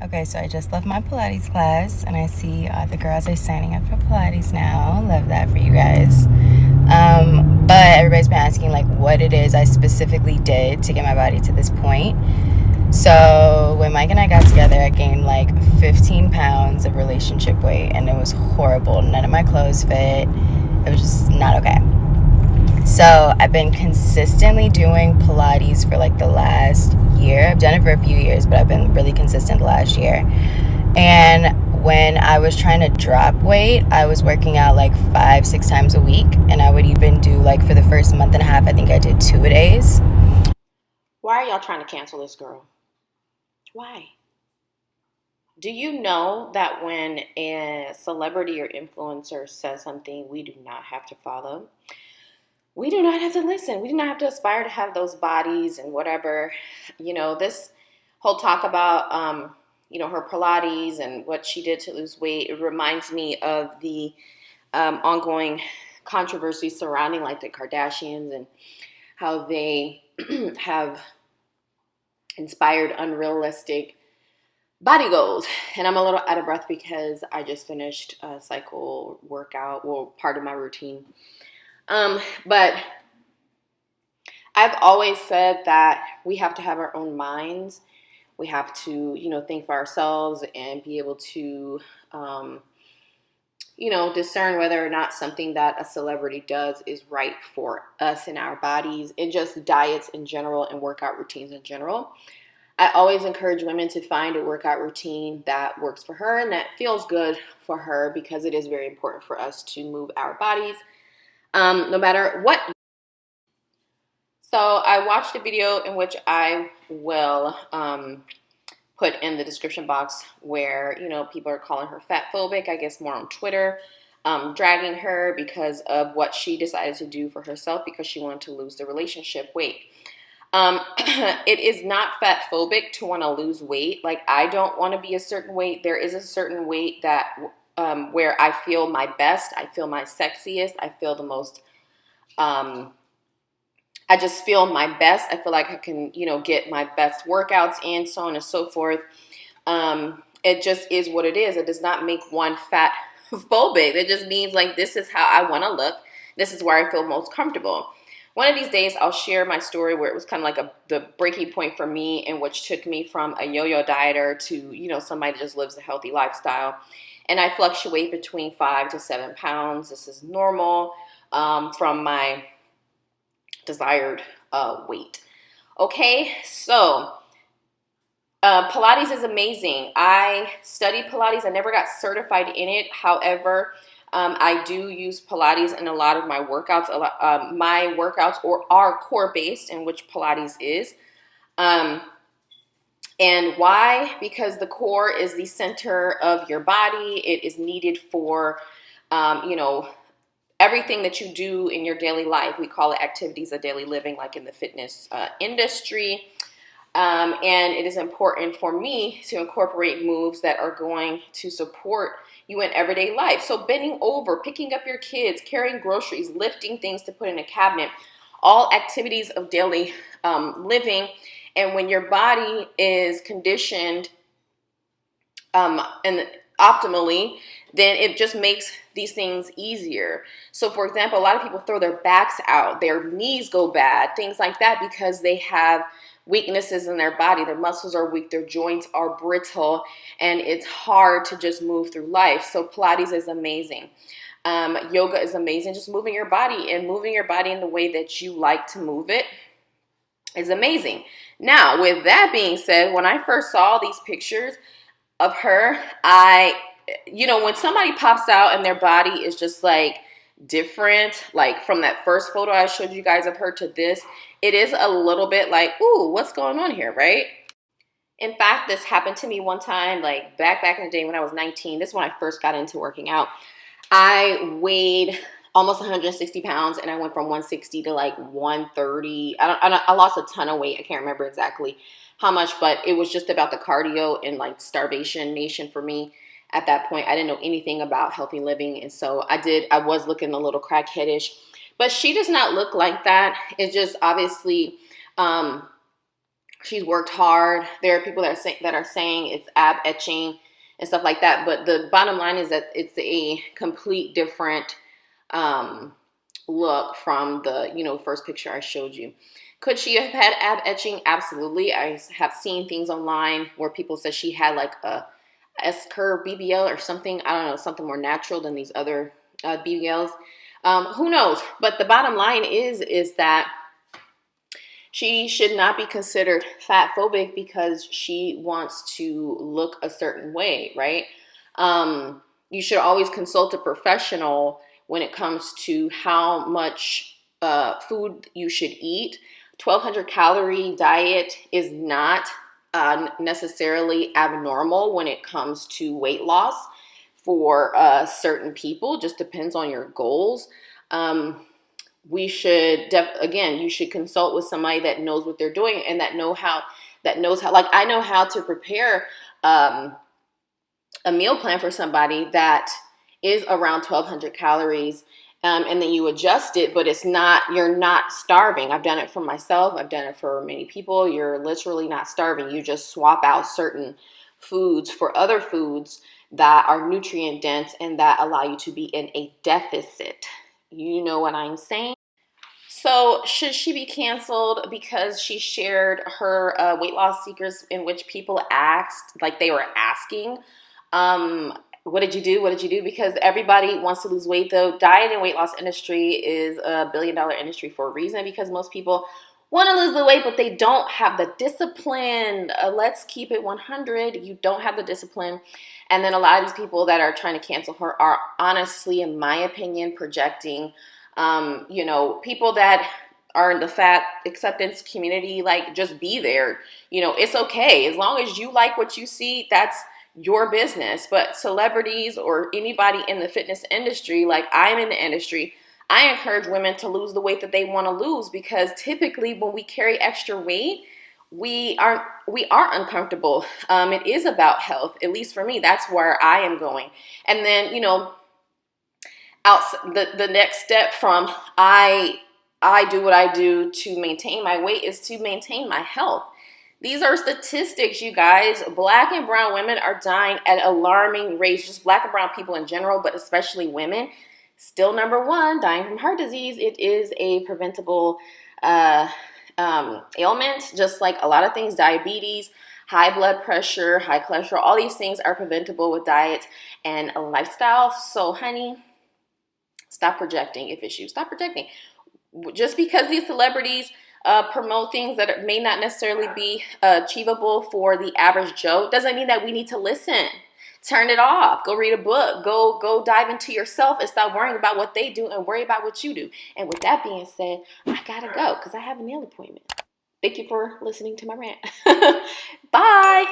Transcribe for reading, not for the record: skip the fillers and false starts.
Okay, so I just left my Pilates class and I see the girls are signing up for Pilates now. Love that for you guys. But everybody's been asking like what it is I specifically did to get my body to this point. So when Mike and I got together, I gained like 15 pounds of relationship weight and it was horrible. None of my clothes fit. It was just not okay. So I've been consistently doing Pilates for like the last year. I've done it for a few years, but I've been really consistent the last year. And when I was trying to drop weight, I was working out like 5, 6 times a week. And I would even do like for the first month and a half, I think I did 2 a days. Why are y'all trying to cancel this girl? Why? Do you know that when a celebrity or influencer says something we do not have to follow? We do not have to listen. We do not have to aspire to have those bodies and whatever. This whole talk about, her Pilates and what she did to lose weight, it reminds me of the ongoing controversy surrounding like the Kardashians and how they have inspired unrealistic body goals. And I'm a little out of breath because I just finished a cycle workout, well, part of my routine. But I've always said that we have to have our own minds. We have to, think for ourselves and be able to, discern whether or not something that a celebrity does is right for us and our bodies and just diets in general and workout routines in general. I always encourage women to find a workout routine that works for her and that feels good for her because it is very important for us to move our bodies no matter what. So I watched a video in which I will put in the description box where, people are calling her fatphobic, I guess more on Twitter, dragging her because of what she decided to do for herself because she wanted to lose the relationship weight. It is not fatphobic to want to lose weight. Like, I don't want to be a certain weight. There is a certain weight that where I feel my best, I feel my sexiest, I feel the most, I just feel my best. I feel like I can, get my best workouts and so on and so forth. It just is what it is. It does not make one fat phobic. It just means like, this is how I want to look. This is where I feel most comfortable. One of these days, I'll share my story where it was kind of like the breaking point for me, and which took me from a yo-yo dieter to, somebody that just lives a healthy lifestyle. And I fluctuate between 5 to 7 pounds. This is normal from my desired weight. Okay, so Pilates is amazing. I studied Pilates. I never got certified in it. However, I do use Pilates in a lot of my workouts. My workouts are core based, in which Pilates is. And why? Because the core is the center of your body. It is needed for, everything that you do in your daily life. We call it activities of daily living, like in the fitness industry. And it is important for me to incorporate moves that are going to support you in everyday life. So bending over, picking up your kids, carrying groceries, lifting things to put in a cabinet, all activities of daily living. And when your body is conditioned and optimally, then it just makes these things easier. So for example, a lot of people throw their backs out, their knees go bad, things like that, because they have weaknesses in their body. Their muscles are weak, their joints are brittle, and it's hard to just move through life. So Pilates is amazing. Yoga is amazing. Just moving your body and moving your body in the way that you like to move it is amazing. Now, with that being said, when I first saw these pictures of her, when somebody pops out and their body is just like different, like from that first photo I showed you guys of her to this, it is a little bit like, ooh, what's going on here, right? In fact, this happened to me one time, like back in the day when I was 19. This is when I first got into working out. I weighed almost 160 pounds and I went from 160 to like 130. I lost a ton of weight. I can't remember exactly how much, but it was just about the cardio and like starvation nation for me. At that point, I didn't know anything about healthy living. And so I was looking a little crackheadish, but she does not look like that. It's just obviously she's worked hard. There are people that are saying it's ab etching and stuff like that. But the bottom line is that it's a complete different look from the first picture I showed you. Could she have had ab etching? Absolutely. I have seen things online where people said she had like a S curve BBL or something. I don't know, something more natural than these other BBLs. Who knows? But the bottom line is that she should not be considered fat phobic because she wants to look a certain way, right? You should always consult a professional when it comes to how much food you should eat. 1,200 calorie diet is not necessarily abnormal when it comes to weight loss for certain people. Just depends on your goals. We should again, you should consult with somebody that knows what they're doing and that knows how, like I know how to prepare a meal plan for somebody that is around 1,200 calories, and then you adjust it, but you're not starving. I've done it for myself. I've done it for many people. You're literally not starving. You just swap out certain foods for other foods that are nutrient dense and that allow you to be in a deficit. You know what I'm saying? So should she be canceled because she shared her weight loss secrets in which people asked, like they were asking, what did you do? What did you do? Because everybody wants to lose weight. The diet and weight loss industry is a billion-dollar industry for a reason, because most people want to lose the weight, but they don't have the discipline. Let's keep it 100. You don't have the discipline. And then a lot of these people that are trying to cancel her are honestly, in my opinion, projecting. People that are in the fat acceptance community, like, just be there. It's okay. As long as you like what you see, that's your business. But celebrities or anybody in the fitness industry, like I'm in the industry, I encourage women to lose the weight that they want to lose, because typically when we carry extra weight, we are uncomfortable. It is about health. At least for me, that's where I am going. And then, the next step from I do what I do to maintain my weight is to maintain my health. These are statistics, you guys. Black and brown women are dying at alarming rates. Just black and brown people in general, but especially women. Still number one, dying from heart disease. It is a preventable ailment, just like a lot of things. Diabetes, high blood pressure, high cholesterol, all these things are preventable with diet and a lifestyle. So, honey, stop projecting if issues. Stop projecting. Just because these celebrities promote things that may not necessarily be achievable for the average Joe doesn't mean that we need to listen. Turn it off. Go read a book. Go dive into yourself and stop worrying about what they do and worry about what you do. And with that being said, I gotta go because I have a nail appointment. Thank you for listening to my rant. Bye.